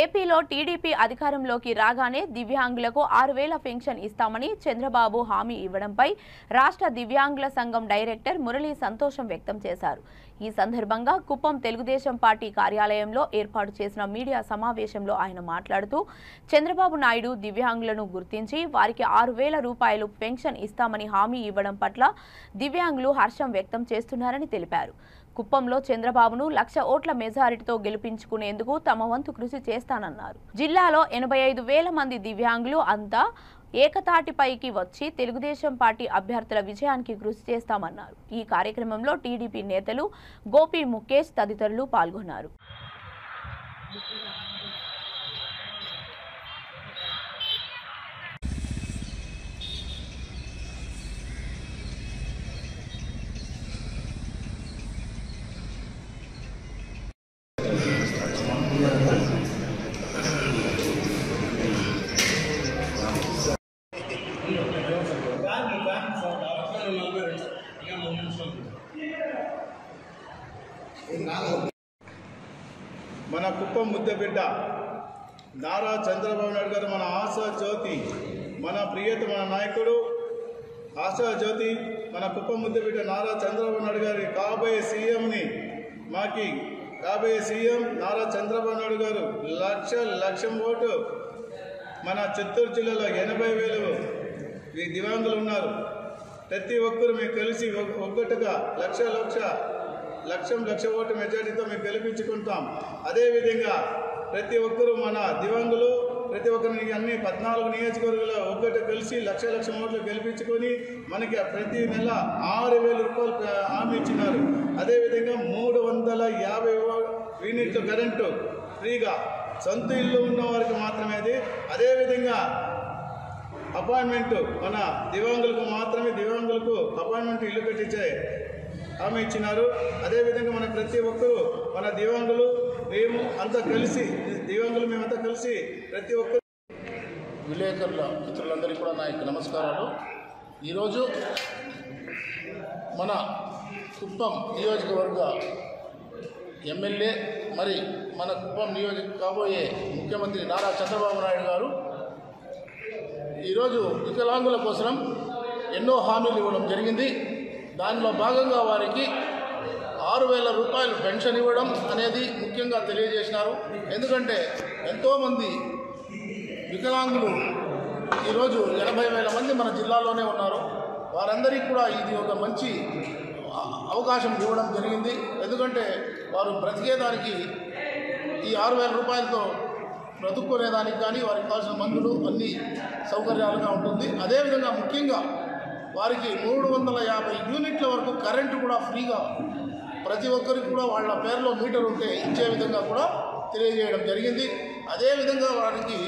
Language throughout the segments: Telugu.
ఏపీలో టీడీపీ అధికారంలోకి రాగానే దివ్యాంగులకు 6000 పెన్షన్ ఇస్తామని చంద్రబాబు హామీ ఇవ్వడంపై రాష్ట్ర దివ్యాంగుల సంఘం డైరెక్టర్ మురళీ సంతోషం వ్యక్తం చేశారు. ఈ సందర్భంగా కుప్పం తెలుగుదేశం పార్టీ కార్యాలయంలో ఏర్పాటు చేసిన మీడియా సమావేశంలో ఆయన మాట్లాడుతూ చంద్రబాబు నాయుడు దివ్యాంగులను గుర్తించి వారికి 6000 రూపాయలు పెన్షన్ ఇస్తామని హామీ ఇవ్వడం పట్ల దివ్యాంగులు హర్షం వ్యక్తం చేస్తున్నారని తెలిపారు. కుప్పంలో చంద్రబాబును 1,00,000 ఓట్ల మెజారిటీతో గెలిపించుకునేందుకు తమ వంతు కృషి చేస్తానన్నారు. జిల్లాలో 85,000 మంది దివ్యాంగులు అంతా ఏకతాటిపైకి వచ్చి తెలుగుదేశం పార్టీ అభ్యర్థుల విజయానికి కృషి చేస్తామన్నారు. ఈ కార్యక్రమంలో టీడీపీ నేతలు గోపి ముఖేష్ తదితరులు పాల్గొన్నారు. మన కుప్పం ముద్దబిడ్డ నారా చంద్రబాబు నాయుడు గారు మన ఆశా జ్యోతి, మన ప్రియతమ నాయకుడు ఆశా జ్యోతి, మన కుప్పం ముద్దబిడ్డ నారా చంద్రబాబు నాయుడు గారి కాబోయే సీఎంని మాకి కాబోయే సీఎం నారా చంద్రబాబు నాయుడు గారు 1,00,000 ఓటు. మన చిత్తూరు జిల్లాలో 80,000 దివ్యాంగులు ఉన్నారు. ప్రతి ఒక్కరు మీకు కలిసి ఒక్కటిగా 1,00,000 ఓటు మెజార్టీతో మేము గెలిపించుకుంటాం. అదేవిధంగా ప్రతి ఒక్కరూ మన దివ్యాంగులు ప్రతి ఒక్కరిని అన్ని 14 నియోజకవర్గాల్లో ఒక్కటి కలిసి 1,00,000 ఓట్లు గెలిపించుకొని మనకి ప్రతి నెల 6,000 రూపాయలు హామీ ఇచ్చినారు. అదేవిధంగా 350 యూనిట్లు కరెంటు ఫ్రీగా సొంత ఇల్లు ఉన్న వారికి మాత్రమే అది. అదేవిధంగా అపాయింట్మెంటు మన దివ్యాంగులకు అపాయింట్మెంట్ ఇల్లు కట్టించే హామీ ఇచ్చినారు. అదేవిధంగా మన ప్రతి ఒక్కరూ మన దివ్యాంగులు మేమంతా కలిసి ప్రతి ఒక్కరు విలేకరుల మిత్రులందరికీ కూడా నా యొక్క నమస్కారాలు. ఈరోజు మన కుప్పం నియోజకవర్గ ఎమ్మెల్యే మరి మన కుప్పం కాబోయే ముఖ్యమంత్రి నారా చంద్రబాబు నాయుడు గారు ఈరోజు వికలాంగుల కోసం ఎన్నో హామీలు ఇవ్వడం జరిగింది. దానిలో భాగంగా వారికి 6,000 రూపాయలు పెన్షన్ ఇవ్వడం అనేది ముఖ్యంగా తెలియజేసినారు. ఎందుకంటే ఎంతోమంది వికలాంగులు ఈరోజు 80,000 మంది మన జిల్లాలోనే ఉన్నారు. వారందరికీ కూడా ఇది ఒక మంచి అవకాశం ఇవ్వడం జరిగింది. ఎందుకంటే వారు బ్రతికేదానికి ఈ 6,000 రూపాయలతో బ్రతుక్కునేదానికి కానీ వారికి కావాల్సిన మందులు అన్ని సౌకర్యాలుగా ఉంటుంది. అదేవిధంగా ముఖ్యంగా వారికి 350 యూనిట్ల వరకు కరెంటు కూడా ఫ్రీగా ప్రతి ఒక్కరికి కూడా వాళ్ళ పేరులో మీటర్ ఉంటే ఇచ్చే విధంగా కూడా తెలియజేయడం జరిగింది. అదేవిధంగా వారికి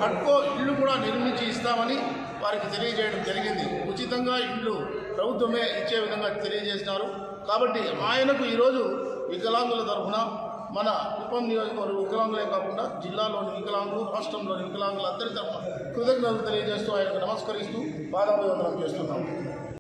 హట్కో ఇళ్ళు కూడా నిర్మించి ఇస్తామని వారికి తెలియజేయడం జరిగింది. ఉచితంగా ఇళ్ళు ప్రభుత్వమే ఇచ్చే విధంగా తెలియజేసినారు. కాబట్టి ఆయనకు ఈరోజు వికలాంగుల తరఫున మన కుప్పం నియోజకవర్గ వికలాంగులే కాకుండా జిల్లాలోని వికలాంగులు, రాష్ట్రంలోని వికలాంగులు అందరి తరఫున కృతజ్ఞతలు తెలియజేస్తూ ఆయనకు నమస్కరిస్తూ పాదాభివందనం చేస్తున్నాం.